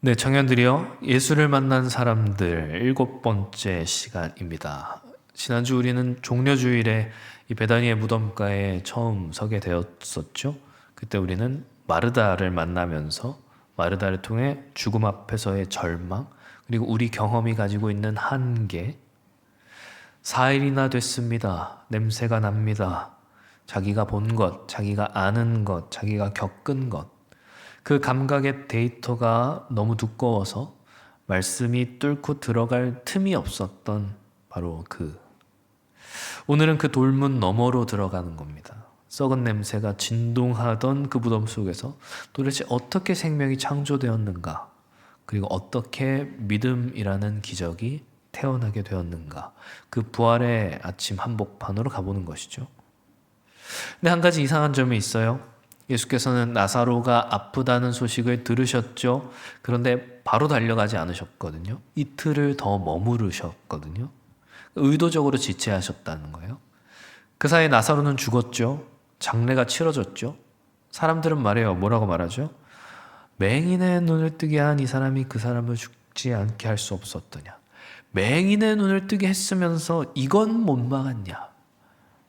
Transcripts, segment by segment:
네, 청년들이요. 예수를 만난 사람들 일곱 번째 시간입니다. 지난주 우리는 종려주일에 이 베다니의 무덤가에 처음 서게 되었었죠. 그때 우리는 마르다를 만나면서 마르다를 통해 죽음 앞에서의 절망, 그리고 우리 경험이 가지고 있는 한계, 4일이나 됐습니다. 냄새가 납니다. 자기가 본 것, 자기가 아는 것, 자기가 겪은 것, 그 감각의 데이터가 너무 두꺼워서 말씀이 뚫고 들어갈 틈이 없었던 바로 오늘은 그 돌문 너머로 들어가는 겁니다. 썩은 냄새가 진동하던 그 무덤 속에서 도대체 어떻게 생명이 창조되었는가, 그리고 어떻게 믿음이라는 기적이 태어나게 되었는가, 그 부활의 아침 한복판으로 가보는 것이죠. 근데 한 가지 이상한 점이 있어요. 예수께서는 나사로가 아프다는 소식을 들으셨죠. 그런데 바로 달려가지 않으셨거든요. 이틀을 더 머무르셨거든요. 의도적으로 지체하셨다는 거예요. 그 사이에 나사로는 죽었죠. 장례가 치러졌죠. 사람들은 말해요. 뭐라고 말하죠? 맹인의 눈을 뜨게 한 이 사람이 그 사람을 죽지 않게 할 수 없었더냐. 맹인의 눈을 뜨게 했으면서 이건 못 막았냐.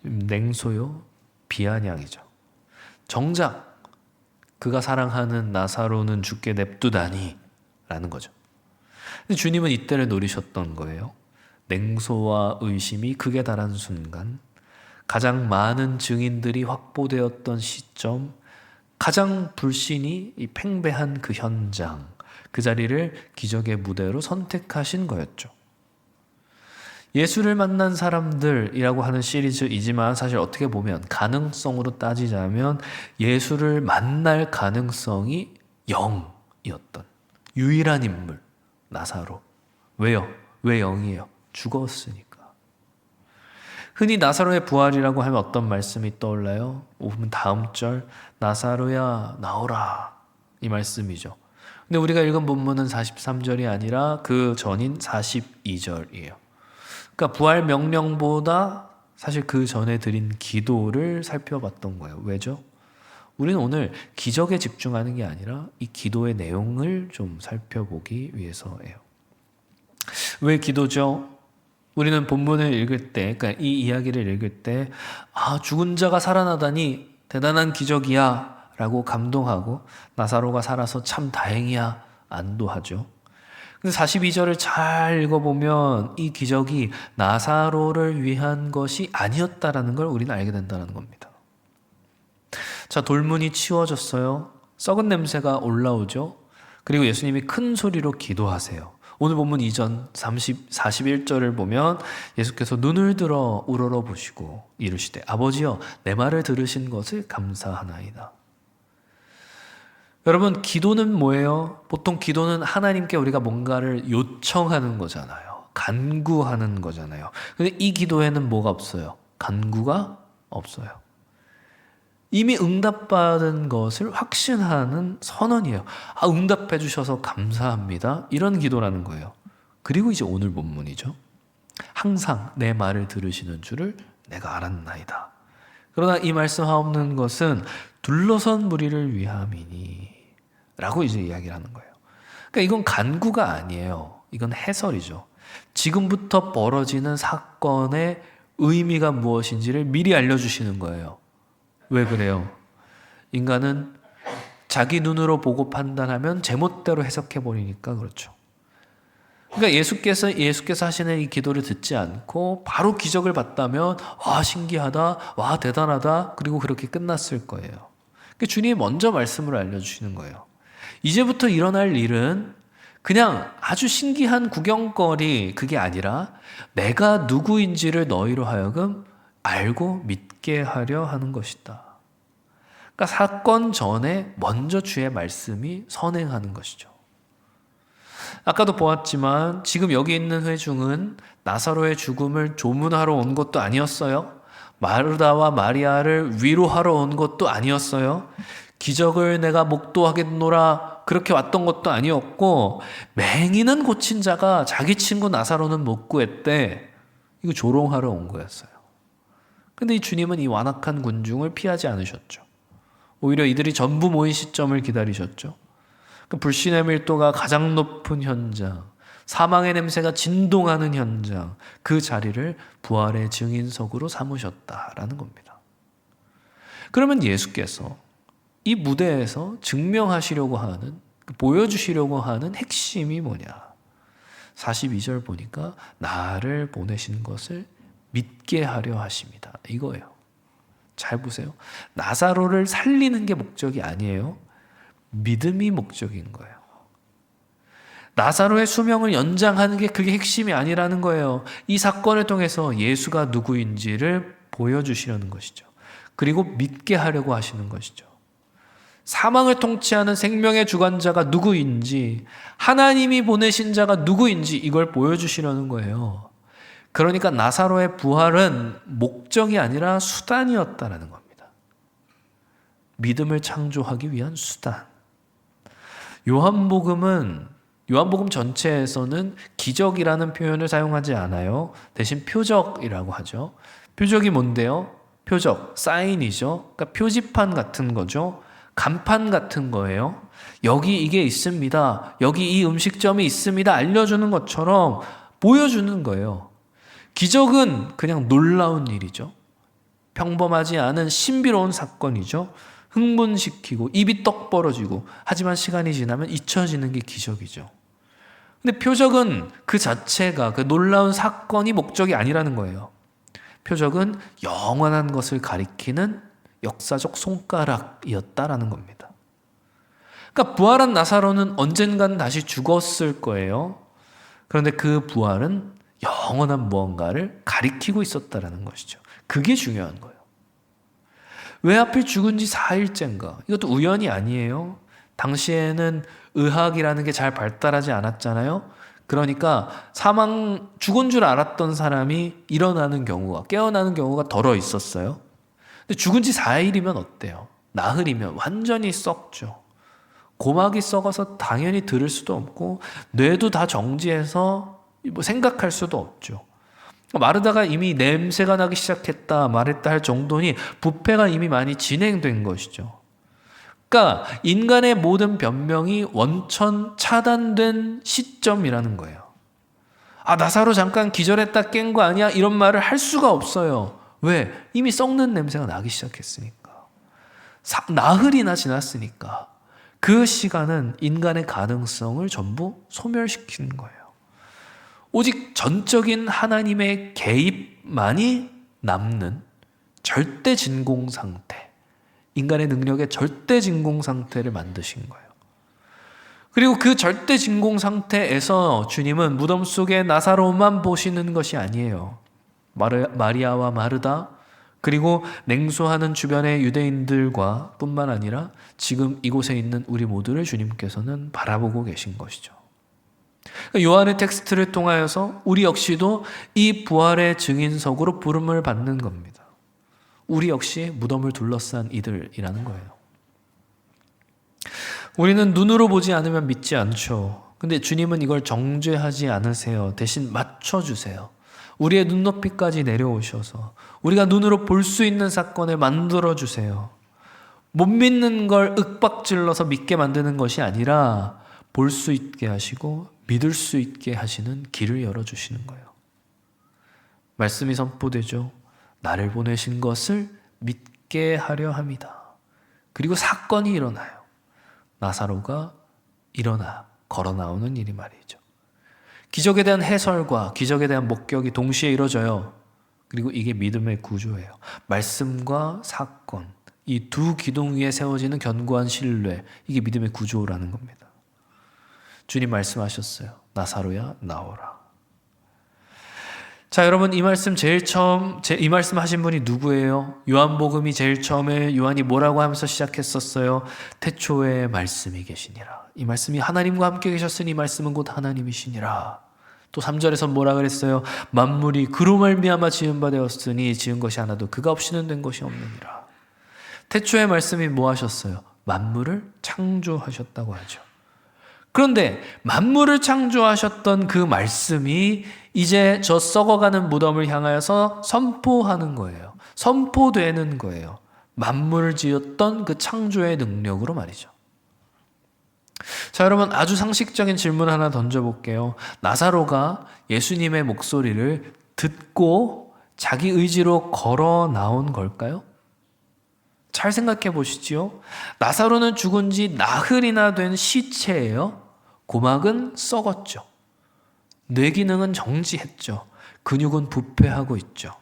냉소요. 비아냥이죠. 정작 그가 사랑하는 나사로는 죽게 냅두다니 라는 거죠. 근데 주님은 이때를 노리셨던 거예요. 냉소와 의심이 극에 달한 순간, 가장 많은 증인들이 확보되었던 시점, 가장 불신이 팽배한 그 현장, 그 자리를 기적의 무대로 선택하신 거였죠. 예수를 만난 사람들이라고 하는 시리즈이지만 사실 어떻게 보면 가능성으로 따지자면 예수를 만날 가능성이 0이었던 유일한 인물, 나사로. 왜요? 왜 0이에요? 죽었으니까. 흔히 나사로의 부활이라고 하면 어떤 말씀이 떠올라요? 오면 다음 절, 나사로야 나오라, 이 말씀이죠. 근데 우리가 읽은 본문은 43절이 아니라 그 전인 42절이에요. 그러니까 부활 명령보다 사실 그 전에 드린 기도를 살펴봤던 거예요. 왜죠? 우리는 오늘 기적에 집중하는 게 아니라 이 기도의 내용을 좀 살펴보기 위해서예요. 왜 기도죠? 우리는 본문을 읽을 때, 그러니까 이 이야기를 읽을 때, 죽은 자가 살아나다니 대단한 기적이야 라고 감동하고, 나사로가 살아서 참 다행이야 안도하죠. 근데 42절을 잘 읽어보면 이 기적이 나사로를 위한 것이 아니었다라는 걸 우리는 알게 된다는 겁니다. 자, 돌문이 치워졌어요. 썩은 냄새가 올라오죠. 그리고 예수님이 큰 소리로 기도하세요. 오늘 본문 이전 41절을 보면 예수께서 눈을 들어 우러러 보시고 이르시되 아버지여 내 말을 들으신 것을 감사하나이다. 여러분, 기도는 뭐예요? 보통 기도는 하나님께 우리가 뭔가를 요청하는 거잖아요. 간구하는 거잖아요. 근데 이 기도에는 뭐가 없어요? 간구가 없어요. 이미 응답받은 것을 확신하는 선언이에요. 응답해 주셔서 감사합니다. 이런 기도라는 거예요. 그리고 이제 오늘 본문이죠. 항상 내 말을 들으시는 줄을 내가 알았나이다. 그러나 이 말씀하옵는 것은 둘러선 무리를 위함이니 라고 이제 이야기를 하는 거예요. 그러니까 이건 간구가 아니에요. 이건 해설이죠. 지금부터 벌어지는 사건의 의미가 무엇인지를 미리 알려주시는 거예요. 왜 그래요? 인간은 자기 눈으로 보고 판단하면 제멋대로 해석해버리니까 그렇죠. 그러니까 예수께서 하시는 이 기도를 듣지 않고 바로 기적을 봤다면 와 신기하다, 와 대단하다, 그리고 그렇게 끝났을 거예요. 그러니까 주님이 먼저 말씀을 알려주시는 거예요. 이제부터 일어날 일은 그냥 아주 신기한 구경거리 그게 아니라 내가 누구인지를 너희로 하여금 알고 믿게 하려 하는 것이다. 그러니까 사건 전에 먼저 주의 말씀이 선행하는 것이죠. 아까도 보았지만 지금 여기 있는 회중은 나사로의 죽음을 조문하러 온 것도 아니었어요. 마르다와 마리아를 위로하러 온 것도 아니었어요. 기적을 내가 목도하겠노라 그렇게 왔던 것도 아니었고, 맹인은 고친 자가 자기 친구 나사로는 못 구했대. 이거 조롱하러 온 거였어요. 근데 이 주님은 이 완악한 군중을 피하지 않으셨죠. 오히려 이들이 전부 모인 시점을 기다리셨죠. 그 불신의 밀도가 가장 높은 현장, 사망의 냄새가 진동하는 현장, 그 자리를 부활의 증인석으로 삼으셨다라는 겁니다. 그러면 예수께서 이 무대에서 증명하시려고 하는, 보여주시려고 하는 핵심이 뭐냐? 42절 보니까 나를 보내신 것을 믿게 하려 하십니다. 이거예요. 잘 보세요. 나사로를 살리는 게 목적이 아니에요. 믿음이 목적인 거예요. 나사로의 수명을 연장하는 게 그게 핵심이 아니라는 거예요. 이 사건을 통해서 예수가 누구인지를 보여주시려는 것이죠. 그리고 믿게 하려고 하시는 것이죠. 사망을 통치하는 생명의 주관자가 누구인지, 하나님이 보내신 자가 누구인지 이걸 보여주시려는 거예요. 그러니까 나사로의 부활은 목적이 아니라 수단이었다라는 겁니다. 믿음을 창조하기 위한 수단. 요한복음 전체에서는 기적이라는 표현을 사용하지 않아요. 대신 표적이라고 하죠. 표적이 뭔데요? 표적, 사인이죠. 그러니까 표지판 같은 거죠. 간판 같은 거예요. 여기 이게 있습니다. 여기 이 음식점이 있습니다. 알려주는 것처럼 보여주는 거예요. 기적은 그냥 놀라운 일이죠. 평범하지 않은 신비로운 사건이죠. 흥분시키고 입이 떡 벌어지고, 하지만 시간이 지나면 잊혀지는 게 기적이죠. 근데 표적은 그 자체가, 그 놀라운 사건이 목적이 아니라는 거예요. 표적은 영원한 것을 가리키는 역사적 손가락이었다라는 겁니다. 그러니까 부활한 나사로는 언젠간 다시 죽었을 거예요. 그런데 그 부활은 영원한 무언가를 가리키고 있었다라는 것이죠. 그게 중요한 거예요. 왜 하필 죽은 지 4일째인가? 이것도 우연이 아니에요. 당시에는 의학이라는 게 잘 발달하지 않았잖아요. 그러니까 죽은 줄 알았던 사람이 일어나는 경우가, 깨어나는 경우가 덜어 있었어요. 근데 죽은 지 4일이면 어때요? 나흘이면 완전히 썩죠. 고막이 썩어서 당연히 들을 수도 없고, 뇌도 다 정지해서 생각할 수도 없죠. 마르다가 이미 냄새가 나기 시작했다 말했다 할 정도니 부패가 이미 많이 진행된 것이죠. 그러니까 인간의 모든 변명이 원천 차단된 시점이라는 거예요. 나사로 잠깐 기절했다 깬 거 아니야? 이런 말을 할 수가 없어요. 왜? 이미 썩는 냄새가 나기 시작했으니까. 나흘이나 지났으니까. 그 시간은 인간의 가능성을 전부 소멸시키는 거예요. 오직 전적인 하나님의 개입만이 남는 절대 진공 상태, 인간의 능력의 절대 진공 상태를 만드신 거예요. 그리고 그 절대 진공 상태에서 주님은 무덤 속에 나사로만 보시는 것이 아니에요. 마리아와 마르다, 그리고 냉소하는 주변의 유대인들과 뿐만 아니라 지금 이곳에 있는 우리 모두를 주님께서는 바라보고 계신 것이죠. 요한의 텍스트를 통하여서 우리 역시도 이 부활의 증인석으로 부름을 받는 겁니다. 우리 역시 무덤을 둘러싼 이들이라는 거예요. 우리는 눈으로 보지 않으면 믿지 않죠. 근데 주님은 이걸 정죄하지 않으세요. 대신 맞춰주세요. 우리의 눈높이까지 내려오셔서 우리가 눈으로 볼 수 있는 사건을 만들어주세요. 못 믿는 걸 윽박질러서 믿게 만드는 것이 아니라 볼 수 있게 하시고 믿을 수 있게 하시는 길을 열어주시는 거예요. 말씀이 선포되죠. 나를 보내신 것을 믿게 하려 합니다. 그리고 사건이 일어나요. 나사로가 걸어 나오는 일이 말이죠. 기적에 대한 해설과 기적에 대한 목격이 동시에 이루어져요. 그리고 이게 믿음의 구조예요. 말씀과 사건, 이 두 기둥 위에 세워지는 견고한 신뢰, 이게 믿음의 구조라는 겁니다. 주님 말씀하셨어요. 나사로야 나오라. 자, 여러분, 이 말씀 이 말씀 하신 분이 누구예요? 요한복음이 제일 처음에 요한이 뭐라고 하면서 시작했었어요? 태초에 말씀이 계시니라. 이 말씀이 하나님과 함께 계셨으니 이 말씀은 곧 하나님이시니라. 또 3절에서 뭐라 그랬어요? 만물이 그로 말미암아 지은 바 되었으니 지은 것이 하나도 그가 없이는 된 것이 없느니라. 태초에 말씀이 뭐 하셨어요? 만물을 창조하셨다고 하죠. 그런데 만물을 창조하셨던 그 말씀이 이제 저 썩어가는 무덤을 향하여서 선포하는 거예요. 선포되는 거예요. 만물을 지었던 그 창조의 능력으로 말이죠. 자, 여러분, 아주 상식적인 질문 하나 던져볼게요. 나사로가 예수님의 목소리를 듣고 자기 의지로 걸어 나온 걸까요? 잘 생각해 보시지요. 나사로는 죽은 지 나흘이나 된 시체예요. 고막은 썩었죠. 뇌 기능은 정지했죠. 근육은 부패하고 있죠.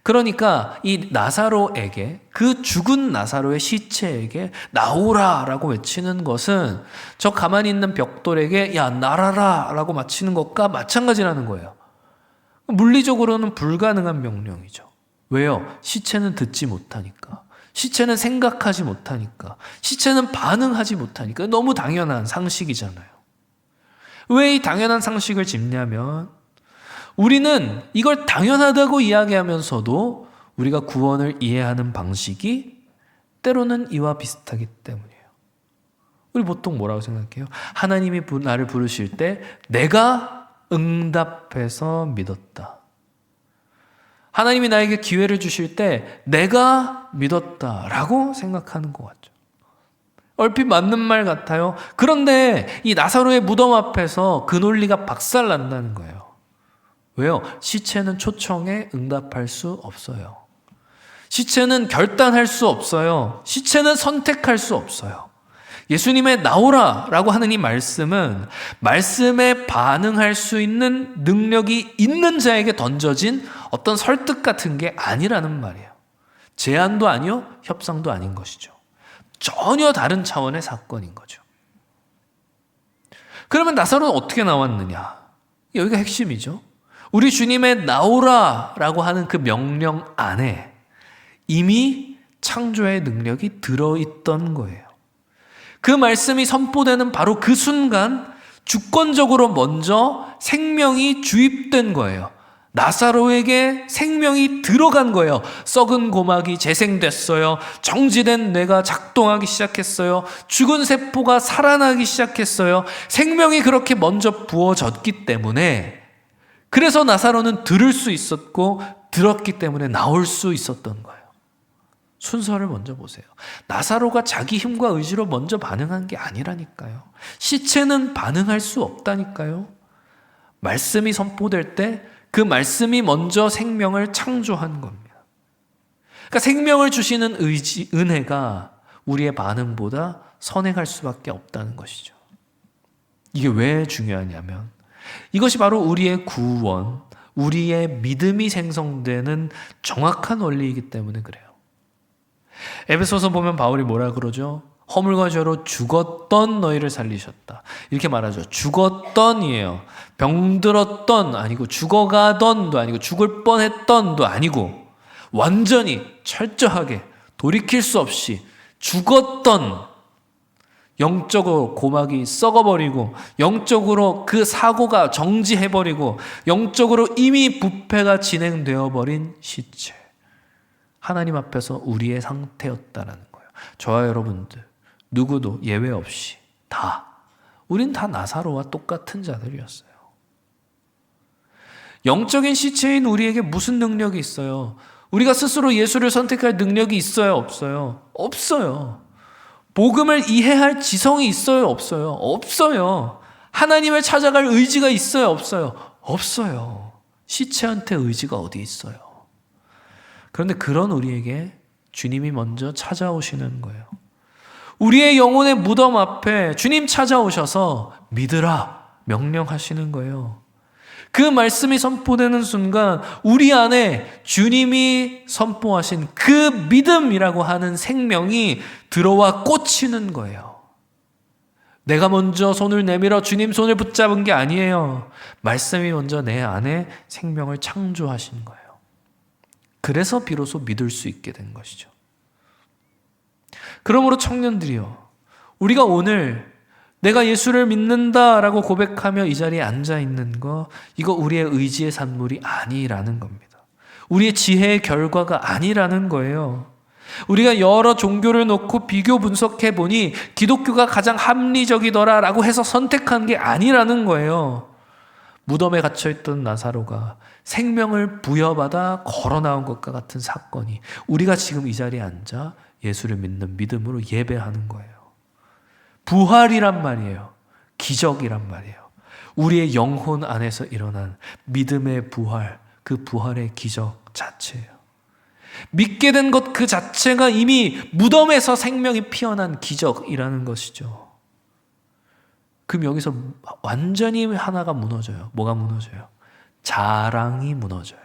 그러니까 이 나사로에게, 그 죽은 나사로의 시체에게 나오라 라고 외치는 것은 저 가만히 있는 벽돌에게 야 날아라 라고 마치는 것과 마찬가지라는 거예요. 물리적으로는 불가능한 명령이죠. 왜요? 시체는 듣지 못하니까. 시체는 생각하지 못하니까. 시체는 반응하지 못하니까. 너무 당연한 상식이잖아요. 왜 이 당연한 상식을 짚냐면 우리는 이걸 당연하다고 이야기하면서도 우리가 구원을 이해하는 방식이 때로는 이와 비슷하기 때문이에요. 우리 보통 뭐라고 생각해요? 하나님이 나를 부르실 때 내가 응답해서 믿었다. 하나님이 나에게 기회를 주실 때 내가 믿었다라고 생각하는 것 같죠. 얼핏 맞는 말 같아요. 그런데 이 나사로의 무덤 앞에서 그 논리가 박살난다는 거예요. 왜요? 시체는 초청에 응답할 수 없어요. 시체는 결단할 수 없어요. 시체는 선택할 수 없어요. 예수님의 나오라 라고 하는 이 말씀은 말씀에 반응할 수 있는 능력이 있는 자에게 던져진 어떤 설득 같은 게 아니라는 말이에요. 제안도 아니요, 협상도 아닌 것이죠. 전혀 다른 차원의 사건인 거죠. 그러면 나사로는 어떻게 나왔느냐? 여기가 핵심이죠. 우리 주님의 나오라 라고 하는 그 명령 안에 이미 창조의 능력이 들어있던 거예요. 그 말씀이 선포되는 바로 그 순간 주권적으로 먼저 생명이 주입된 거예요. 나사로에게 생명이 들어간 거예요. 썩은 고막이 재생됐어요. 정지된 뇌가 작동하기 시작했어요. 죽은 세포가 살아나기 시작했어요. 생명이 그렇게 먼저 부어졌기 때문에, 그래서 나사로는 들을 수 있었고 들었기 때문에 나올 수 있었던 거예요. 순서를 먼저 보세요. 나사로가 자기 힘과 의지로 먼저 반응한 게 아니라니까요. 시체는 반응할 수 없다니까요. 말씀이 선포될 때 그 말씀이 먼저 생명을 창조한 겁니다. 그러니까 생명을 주시는 은혜가 우리의 반응보다 선행할 수밖에 없다는 것이죠. 이게 왜 중요하냐면 이것이 바로 우리의 구원, 우리의 믿음이 생성되는 정확한 원리이기 때문에 그래요. 에베소서 보면 바울이 뭐라 그러죠? 허물과 죄로 죽었던 너희를 살리셨다. 이렇게 말하죠. 죽었던이에요. 병들었던 아니고 죽어가던도 아니고 죽을 뻔했던도 아니고 완전히 철저하게 돌이킬 수 없이 죽었던, 영적으로 고막이 썩어버리고 영적으로 그 사고가 정지해버리고 영적으로 이미 부패가 진행되어버린 시체. 하나님 앞에서 우리의 상태였다라는 거예요. 저와 여러분들 누구도 예외 없이 우린 다 나사로와 똑같은 자들이었어요. 영적인 시체인 우리에게 무슨 능력이 있어요? 우리가 스스로 예수를 선택할 능력이 있어요? 없어요? 없어요. 복음을 이해할 지성이 있어요? 없어요? 없어요. 하나님을 찾아갈 의지가 있어요? 없어요? 없어요. 시체한테 의지가 어디 있어요? 그런데 그런 우리에게 주님이 먼저 찾아오시는 거예요. 우리의 영혼의 무덤 앞에 주님 찾아오셔서 믿으라 명령하시는 거예요. 그 말씀이 선포되는 순간 우리 안에 주님이 선포하신 그 믿음이라고 하는 생명이 들어와 꽂히는 거예요. 내가 먼저 손을 내밀어 주님 손을 붙잡은 게 아니에요. 말씀이 먼저 내 안에 생명을 창조하신 거예요. 그래서 비로소 믿을 수 있게 된 것이죠. 그러므로 청년들이요, 우리가 오늘 내가 예수를 믿는다라고 고백하며 이 자리에 앉아 있는 거, 이거 우리의 의지의 산물이 아니라는 겁니다. 우리의 지혜의 결과가 아니라는 거예요. 우리가 여러 종교를 놓고 비교 분석해 보니 기독교가 가장 합리적이더라라고 해서 선택한 게 아니라는 거예요. 무덤에 갇혀있던 나사로가 생명을 부여받아 걸어 나온 것과 같은 사건이 우리가 지금 이 자리에 앉아 예수를 믿는 믿음으로 예배하는 거예요. 부활이란 말이에요. 기적이란 말이에요. 우리의 영혼 안에서 일어난 믿음의 부활, 그 부활의 기적 자체예요. 믿게 된 것 그 자체가 이미 무덤에서 생명이 피어난 기적이라는 것이죠. 그럼 여기서 완전히 하나가 무너져요. 뭐가 무너져요? 자랑이 무너져요.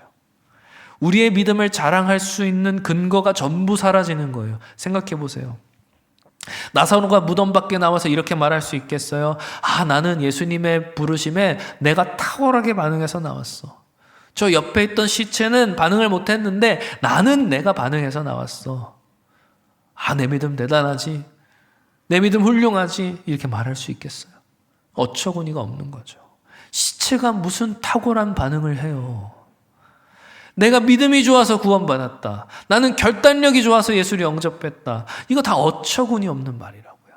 우리의 믿음을 자랑할 수 있는 근거가 전부 사라지는 거예요. 생각해 보세요. 나사로가 무덤 밖에 나와서 이렇게 말할 수 있겠어요? 나는 예수님의 부르심에 내가 탁월하게 반응해서 나왔어. 저 옆에 있던 시체는 반응을 못했는데 나는 내가 반응해서 나왔어. 내 믿음 대단하지. 내 믿음 훌륭하지. 이렇게 말할 수 있겠어요? 어처구니가 없는 거죠. 시체가 무슨 탁월한 반응을 해요. 내가 믿음이 좋아서 구원받았다. 나는 결단력이 좋아서 예수를 영접했다. 이거 다 어처구니 없는 말이라고요.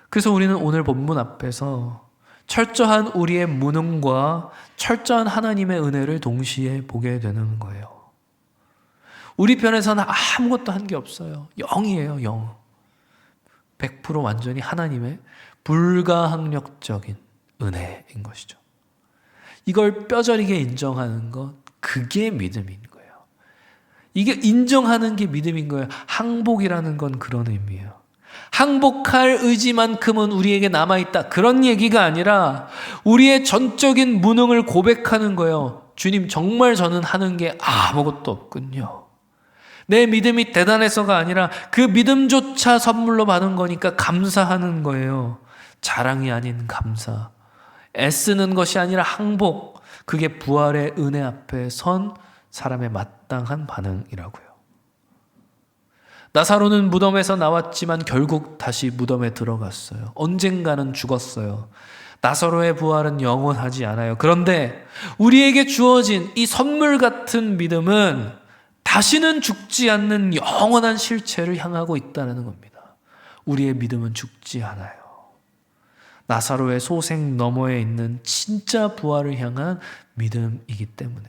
그래서 우리는 오늘 본문 앞에서 철저한 우리의 무능과 철저한 하나님의 은혜를 동시에 보게 되는 거예요. 우리 편에서는 아무것도 한 게 없어요. 0이에요, 0. 100% 완전히 하나님의 불가항력적인 은혜인 것이죠. 이걸 뼈저리게 인정하는 것, 그게 믿음인 거예요. 이게 인정하는 게 믿음인 거예요. 항복이라는 건 그런 의미예요. 항복할 의지만큼은 우리에게 남아있다. 그런 얘기가 아니라 우리의 전적인 무능을 고백하는 거예요. 주님, 정말 저는 하는 게 아무것도 없군요. 내 믿음이 대단해서가 아니라 그 믿음조차 선물로 받은 거니까 감사하는 거예요. 자랑이 아닌 감사. 애쓰는 것이 아니라 항복. 그게 부활의 은혜 앞에 선 사람의 마땅한 반응이라고요. 나사로는 무덤에서 나왔지만 결국 다시 무덤에 들어갔어요. 언젠가는 죽었어요. 나사로의 부활은 영원하지 않아요. 그런데 우리에게 주어진 이 선물 같은 믿음은 다시는 죽지 않는 영원한 실체를 향하고 있다는 겁니다. 우리의 믿음은 죽지 않아요. 나사로의 소생 너머에 있는 진짜 부활을 향한 믿음이기 때문에.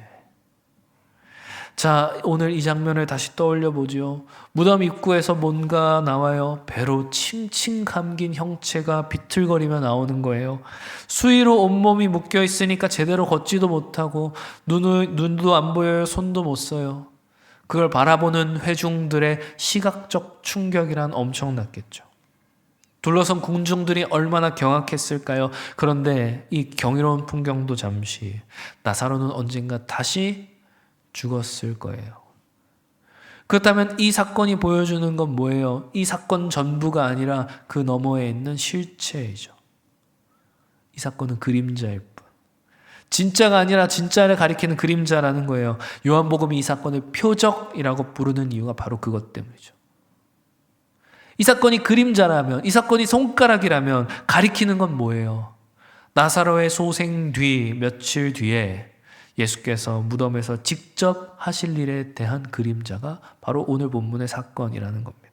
자, 오늘 이 장면을 다시 떠올려 보죠. 무덤 입구에서 뭔가 나와요. 배로 칭칭 감긴 형체가 비틀거리며 나오는 거예요. 수의로 온몸이 묶여 있으니까 제대로 걷지도 못하고 눈도 안 보여요. 손도 못 써요. 그걸 바라보는 회중들의 시각적 충격이란 엄청났겠죠. 둘러선 궁중들이 얼마나 경악했을까요? 그런데 이 경이로운 풍경도 잠시, 나사로는 언젠가 다시 죽었을 거예요. 그렇다면 이 사건이 보여주는 건 뭐예요? 이 사건 전부가 아니라 그 너머에 있는 실체이죠. 이 사건은 그림자일 뿐. 진짜가 아니라 진짜를 가리키는 그림자라는 거예요. 요한복음이 이 사건을 표적이라고 부르는 이유가 바로 그것 때문이죠. 이 사건이 그림자라면, 이 사건이 손가락이라면 가리키는 건 뭐예요? 나사로의 소생 뒤, 며칠 뒤에 예수께서 무덤에서 직접 하실 일에 대한 그림자가 바로 오늘 본문의 사건이라는 겁니다.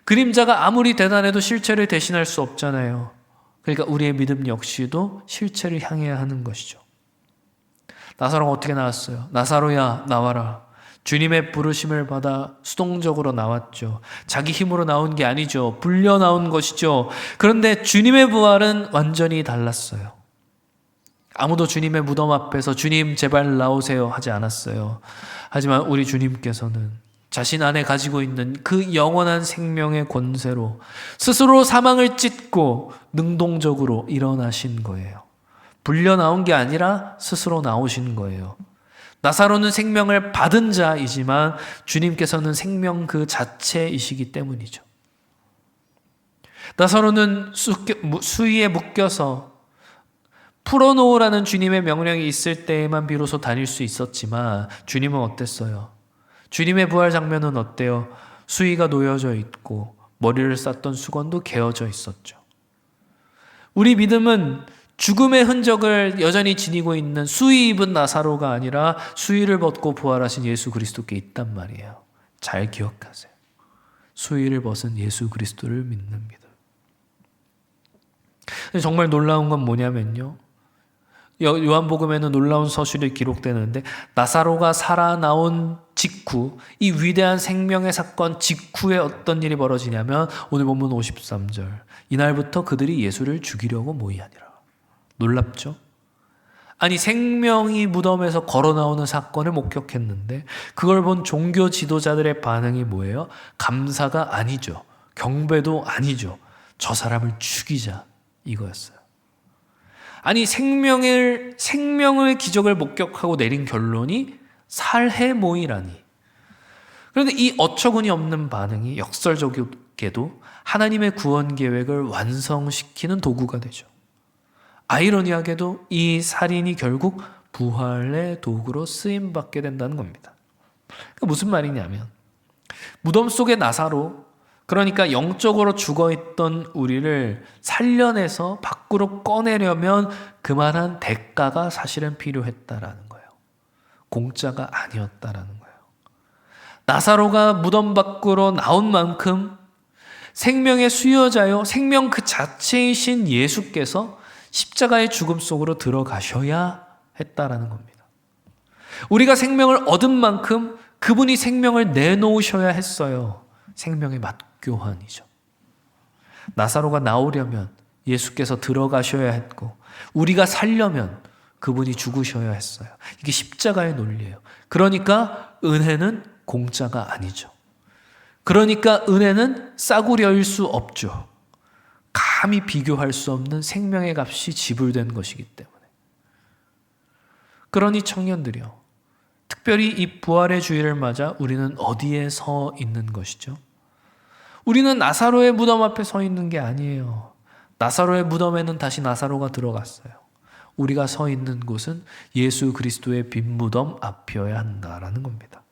그림자가 아무리 대단해도 실체를 대신할 수 없잖아요. 그러니까 우리의 믿음 역시도 실체를 향해야 하는 것이죠. 나사로가 어떻게 나왔어요? 나사로야, 나와라. 주님의 부르심을 받아 수동적으로 나왔죠. 자기 힘으로 나온 게 아니죠. 불려 나온 것이죠. 그런데 주님의 부활은 완전히 달랐어요. 아무도 주님의 무덤 앞에서 주님 제발 나오세요 하지 않았어요. 하지만 우리 주님께서는 자신 안에 가지고 있는 그 영원한 생명의 권세로 스스로 사망을 찢고 능동적으로 일어나신 거예요. 불려 나온 게 아니라 스스로 나오신 거예요. 나사로는 생명을 받은 자이지만 주님께서는 생명 그 자체이시기 때문이죠. 나사로는 수위에 묶여서 풀어놓으라는 주님의 명령이 있을 때에만 비로소 다닐 수 있었지만 주님은 어땠어요? 주님의 부활 장면은 어때요? 수위가 놓여져 있고 머리를 쌌던 수건도 개어져 있었죠. 우리 믿음은 죽음의 흔적을 여전히 지니고 있는 수위 입은 나사로가 아니라 수위를 벗고 부활하신 예수 그리스도께 있단 말이에요. 잘 기억하세요. 수위를 벗은 예수 그리스도를 믿는 믿음. 정말 놀라운 건 뭐냐면요. 요한복음에는 놀라운 서술이 기록되는데 나사로가 살아나온 직후, 이 위대한 생명의 사건 직후에 어떤 일이 벌어지냐면 오늘 본문 53절, 이날부터 그들이 예수를 죽이려고 모이하니라. 놀랍죠? 아니, 생명이 무덤에서 걸어 나오는 사건을 목격했는데 그걸 본 종교 지도자들의 반응이 뭐예요? 감사가 아니죠. 경배도 아니죠. 저 사람을 죽이자, 이거였어요. 아니, 생명의 기적을 목격하고 내린 결론이 살해 모이라니. 그런데 이 어처구니 없는 반응이 역설적이게도 하나님의 구원 계획을 완성시키는 도구가 되죠. 아이러니하게도 이 살인이 결국 부활의 도구로 쓰임받게 된다는 겁니다. 그러니까 무슨 말이냐면 무덤 속의 나사로, 그러니까 영적으로 죽어있던 우리를 살려내서 밖으로 꺼내려면 그만한 대가가 사실은 필요했다라는 거예요. 공짜가 아니었다라는 거예요. 나사로가 무덤 밖으로 나온 만큼 생명의 수여자요, 생명 그 자체이신 예수께서 십자가의 죽음 속으로 들어가셔야 했다라는 겁니다. 우리가 생명을 얻은 만큼 그분이 생명을 내놓으셔야 했어요. 생명의 맞교환이죠. 나사로가 나오려면 예수께서 들어가셔야 했고, 우리가 살려면 그분이 죽으셔야 했어요. 이게 십자가의 논리예요. 그러니까 은혜는 공짜가 아니죠. 그러니까 은혜는 싸구려일 수 없죠. 감히 비교할 수 없는 생명의 값이 지불된 것이기 때문에. 그러니 청년들이요, 특별히 이 부활의 주일을 맞아 우리는 어디에 서 있는 것이죠? 우리는 나사로의 무덤 앞에 서 있는 게 아니에요. 나사로의 무덤에는 다시 나사로가 들어갔어요. 우리가 서 있는 곳은 예수 그리스도의 빈 무덤 앞이어야 한다라는 겁니다.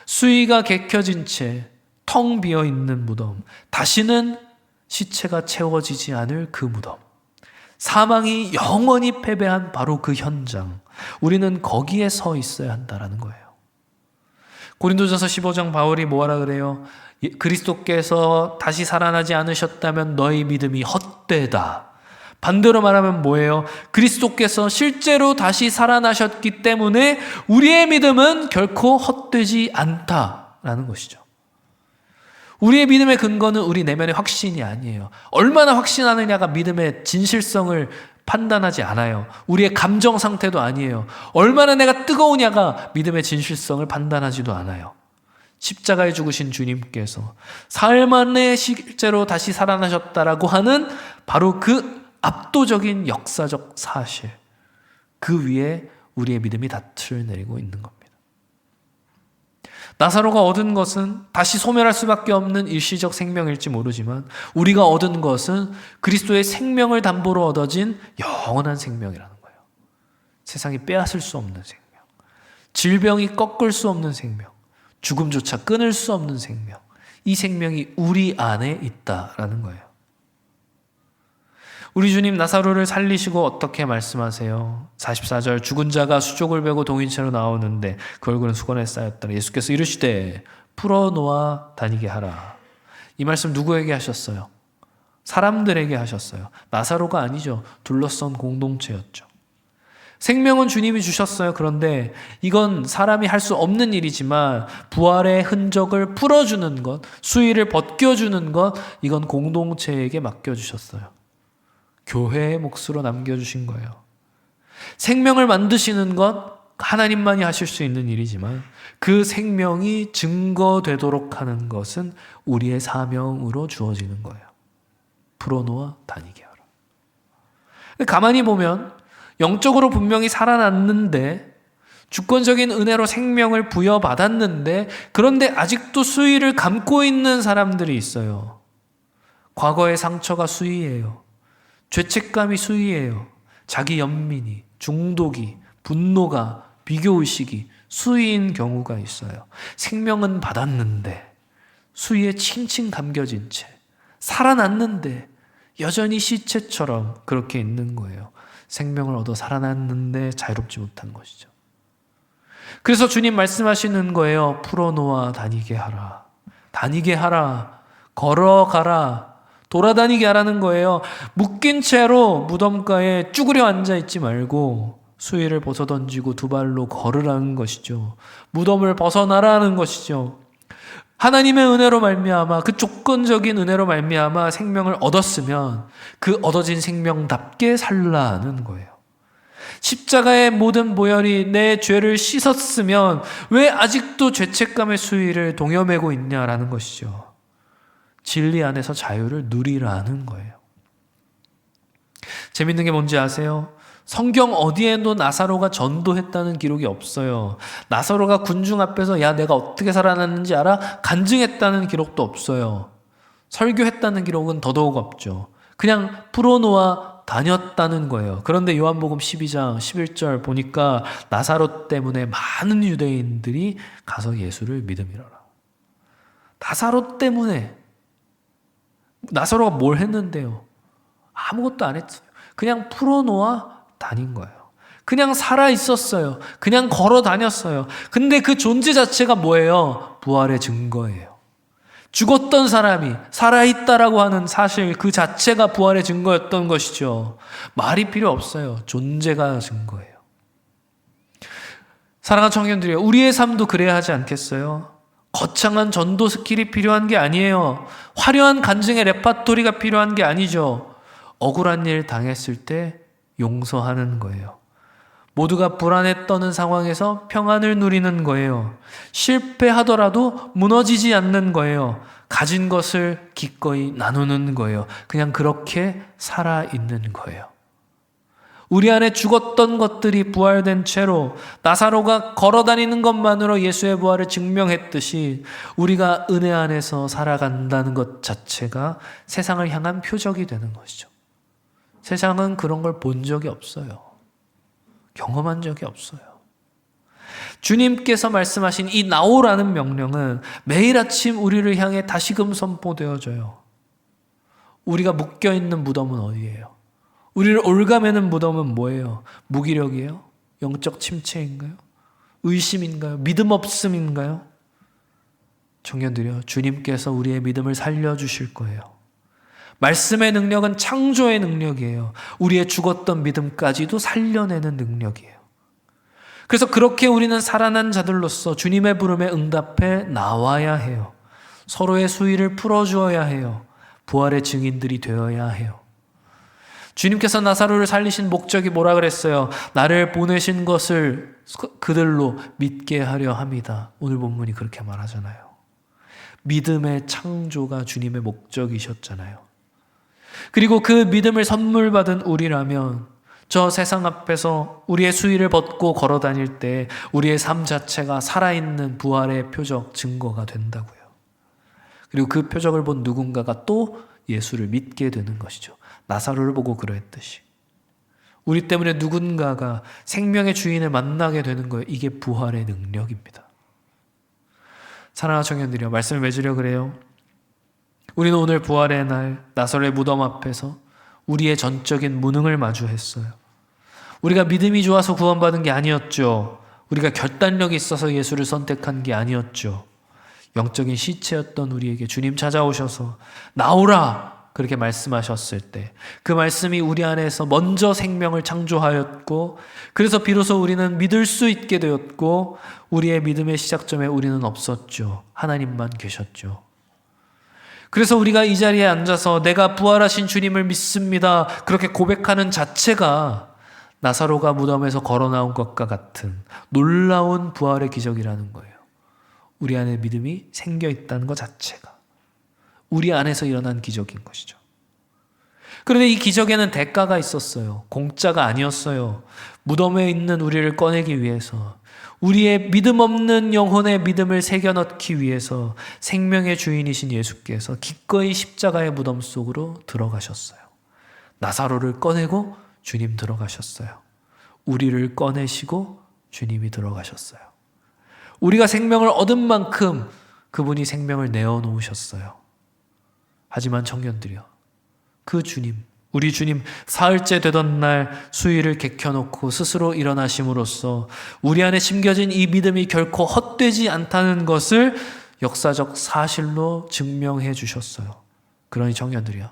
수위가 개켜진 채 텅 비어 있는 무덤, 다시는 시체가 채워지지 않을 그 무덤, 사망이 영원히 패배한 바로 그 현장, 우리는 거기에 서 있어야 한다라는 거예요. 고린도전서 15장 바울이 뭐하라 그래요? 그리스도께서 다시 살아나지 않으셨다면 너희 믿음이 헛되다. 반대로 말하면 뭐예요? 그리스도께서 실제로 다시 살아나셨기 때문에 우리의 믿음은 결코 헛되지 않다라는 것이죠. 우리의 믿음의 근거는 우리 내면의 확신이 아니에요. 얼마나 확신하느냐가 믿음의 진실성을 판단하지 않아요. 우리의 감정 상태도 아니에요. 얼마나 내가 뜨거우냐가 믿음의 진실성을 판단하지도 않아요. 십자가에 죽으신 주님께서 사흘 만에 실제로 다시 살아나셨다라고 하는 바로 그 압도적인 역사적 사실, 그 위에 우리의 믿음이 닻을 내리고 있는 겁니다. 나사로가 얻은 것은 다시 소멸할 수밖에 없는 일시적 생명일지 모르지만 우리가 얻은 것은 그리스도의 생명을 담보로 얻어진 영원한 생명이라는 거예요. 세상이 빼앗을 수 없는 생명, 질병이 꺾을 수 없는 생명, 죽음조차 끊을 수 없는 생명, 이 생명이 우리 안에 있다라는 거예요. 우리 주님 나사로를 살리시고 어떻게 말씀하세요? 44절, 죽은 자가 수족을 베고 동인체로 나오는데 그 얼굴은 수건에 쌓였더라. 예수께서 이르시되 풀어놓아 다니게 하라. 이 말씀 누구에게 하셨어요? 사람들에게 하셨어요. 나사로가 아니죠. 둘러싼 공동체였죠. 생명은 주님이 주셨어요. 그런데 이건 사람이 할 수 없는 일이지만 부활의 흔적을 풀어주는 것, 수위를 벗겨주는 것, 이건 공동체에게 맡겨주셨어요. 교회의 몫으로 남겨주신 거예요. 생명을 만드시는 것 하나님만이 하실 수 있는 일이지만 그 생명이 증거되도록 하는 것은 우리의 사명으로 주어지는 거예요. 풀어놓아 다니게 하라. 가만히 보면 영적으로 분명히 살아났는데, 주권적인 은혜로 생명을 부여받았는데, 그런데 아직도 수위를 감고 있는 사람들이 있어요. 과거의 상처가 수위예요. 죄책감이 수위예요. 자기 연민이, 중독이, 분노가, 비교의식이 수위인 경우가 있어요. 생명은 받았는데 수위에 칭칭 감겨진 채 살아났는데 여전히 시체처럼 그렇게 있는 거예요. 생명을 얻어 살아났는데 자유롭지 못한 것이죠. 그래서 주님 말씀하시는 거예요. 풀어놓아 다니게 하라. 다니게 하라. 걸어가라. 돌아다니게 하라는 거예요. 묶인 채로 무덤가에 쭈그려 앉아있지 말고 수의를 벗어던지고 두 발로 걸으라는 것이죠. 무덤을 벗어나라는 것이죠. 하나님의 은혜로 말미암아, 그 조건적인 은혜로 말미암아 생명을 얻었으면 그 얻어진 생명답게 살라는 거예요. 십자가의 모든 보혈이 내 죄를 씻었으면 왜 아직도 죄책감의 수위를 동여매고 있냐라는 것이죠. 진리 안에서 자유를 누리라는 거예요. 재밌는 게 뭔지 아세요? 성경 어디에도 나사로가 전도했다는 기록이 없어요. 나사로가 군중 앞에서 야 내가 어떻게 살아났는지 알아? 간증했다는 기록도 없어요. 설교했다는 기록은 더더욱 없죠. 그냥 풀어놓아 다녔다는 거예요. 그런데 요한복음 12장 11절 보니까 나사로 때문에 많은 유대인들이 가서 예수를 믿음이라라. 나사로 때문에. 나사로가 뭘 했는데요? 아무것도 안 했어요. 그냥 풀어놓아 다닌 거예요. 그냥 살아 있었어요. 그냥 걸어 다녔어요. 근데 그 존재 자체가 뭐예요? 부활의 증거예요. 죽었던 사람이 살아있다라고 하는 사실 그 자체가 부활의 증거였던 것이죠. 말이 필요 없어요. 존재가 증거예요. 사랑하는 청년들이요, 우리의 삶도 그래야 하지 않겠어요? 거창한 전도 스킬이 필요한 게 아니에요. 화려한 간증의 레파토리가 필요한 게 아니죠. 억울한 일 당했을 때 용서하는 거예요. 모두가 불안에 떠는 상황에서 평안을 누리는 거예요. 실패하더라도 무너지지 않는 거예요. 가진 것을 기꺼이 나누는 거예요. 그냥 그렇게 살아있는 거예요. 우리 안에 죽었던 것들이 부활된 채로 나사로가 걸어다니는 것만으로 예수의 부활을 증명했듯이 우리가 은혜 안에서 살아간다는 것 자체가 세상을 향한 표적이 되는 것이죠. 세상은 그런 걸 본 적이 없어요. 경험한 적이 없어요. 주님께서 말씀하신 이 나오라는 명령은 매일 아침 우리를 향해 다시금 선포되어져요. 우리가 묶여있는 무덤은 어디예요? 우리를 올가매는 무덤은 뭐예요? 무기력이에요? 영적 침체인가요? 의심인가요? 믿음 없음인가요? 청년들이요, 주님께서 우리의 믿음을 살려주실 거예요. 말씀의 능력은 창조의 능력이에요. 우리의 죽었던 믿음까지도 살려내는 능력이에요. 그래서 그렇게 우리는 살아난 자들로서 주님의 부름에 응답해 나와야 해요. 서로의 수위를 풀어주어야 해요. 부활의 증인들이 되어야 해요. 주님께서 나사로를 살리신 목적이 뭐라 그랬어요? 나를 보내신 것을 그들로 믿게 하려 함이다. 오늘 본문이 그렇게 말하잖아요. 믿음의 창조가 주님의 목적이셨잖아요. 그리고 그 믿음을 선물 받은 우리라면 저 세상 앞에서 우리의 수위를 벗고 걸어 다닐 때 우리의 삶 자체가 살아있는 부활의 표적, 증거가 된다고요. 그리고 그 표적을 본 누군가가 또 예수를 믿게 되는 것이죠. 나사로를 보고 그러했듯이. 우리 때문에 누군가가 생명의 주인을 만나게 되는 거예요. 이게 부활의 능력입니다. 사랑하는 청년들이요, 말씀을 맺으려 그래요. 우리는 오늘 부활의 날 나사로의 무덤 앞에서 우리의 전적인 무능을 마주했어요. 우리가 믿음이 좋아서 구원받은 게 아니었죠. 우리가 결단력이 있어서 예수를 선택한 게 아니었죠. 영적인 시체였던 우리에게 주님 찾아오셔서 나오라 그렇게 말씀하셨을 때 그 말씀이 우리 안에서 먼저 생명을 창조하였고, 그래서 비로소 우리는 믿을 수 있게 되었고, 우리의 믿음의 시작점에 우리는 없었죠. 하나님만 계셨죠. 그래서 우리가 이 자리에 앉아서 내가 부활하신 주님을 믿습니다 그렇게 고백하는 자체가 나사로가 무덤에서 걸어 나온 것과 같은 놀라운 부활의 기적이라는 거예요. 우리 안에 믿음이 생겨 있다는 것 자체가 우리 안에서 일어난 기적인 것이죠. 그런데 이 기적에는 대가가 있었어요. 공짜가 아니었어요. 무덤에 있는 우리를 꺼내기 위해서, 우리의 믿음 없는 영혼의 믿음을 새겨넣기 위해서 생명의 주인이신 예수께서 기꺼이 십자가의 무덤 속으로 들어가셨어요. 나사로를 꺼내고 주님 들어가셨어요. 우리를 꺼내시고 주님이 들어가셨어요. 우리가 생명을 얻은 만큼 그분이 생명을 내어놓으셨어요. 하지만 청년들이요, 그 주님, 우리 주님 사흘째 되던 날 수위를 개켜놓고 스스로 일어나심으로써 우리 안에 심겨진 이 믿음이 결코 헛되지 않다는 것을 역사적 사실로 증명해 주셨어요. 그러니 청년들이여,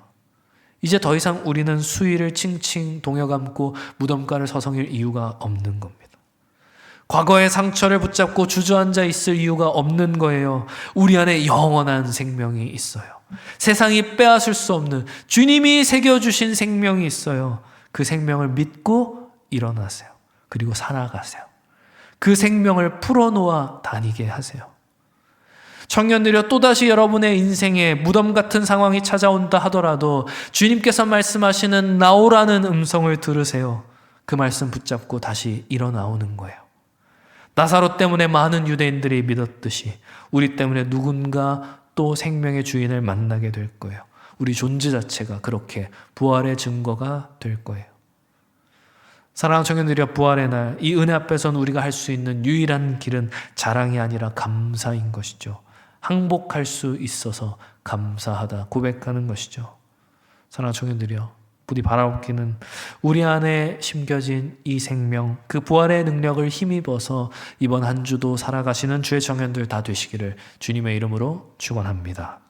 이제 더 이상 우리는 수위를 칭칭 동여감고 무덤가를 서성일 이유가 없는 겁니다. 과거의 상처를 붙잡고 주저앉아 있을 이유가 없는 거예요. 우리 안에 영원한 생명이 있어요. 세상이 빼앗을 수 없는 주님이 새겨주신 생명이 있어요. 그 생명을 믿고 일어나세요. 그리고 살아가세요. 그 생명을 풀어놓아 다니게 하세요. 청년들이여, 또다시 여러분의 인생에 무덤 같은 상황이 찾아온다 하더라도 주님께서 말씀하시는 나오라는 음성을 들으세요. 그 말씀 붙잡고 다시 일어나오는 거예요. 나사로 때문에 많은 유대인들이 믿었듯이 우리 때문에 누군가 또 생명의 주인을 만나게 될 거예요. 우리 존재 자체가 그렇게 부활의 증거가 될 거예요. 사랑하는 청년들이여, 부활의 날, 이 은혜 앞에서는 우리가 할 수 있는 유일한 길은 자랑이 아니라 감사인 것이죠. 항복할 수 있어서 감사하다 고백하는 것이죠. 사랑하는 청년들이여, 부디 바라옵기는 우리 안에 심겨진 이 생명, 그 부활의 능력을 힘입어서 이번 한 주도 살아가시는 주의 청년들 다 되시기를 주님의 이름으로 축원합니다.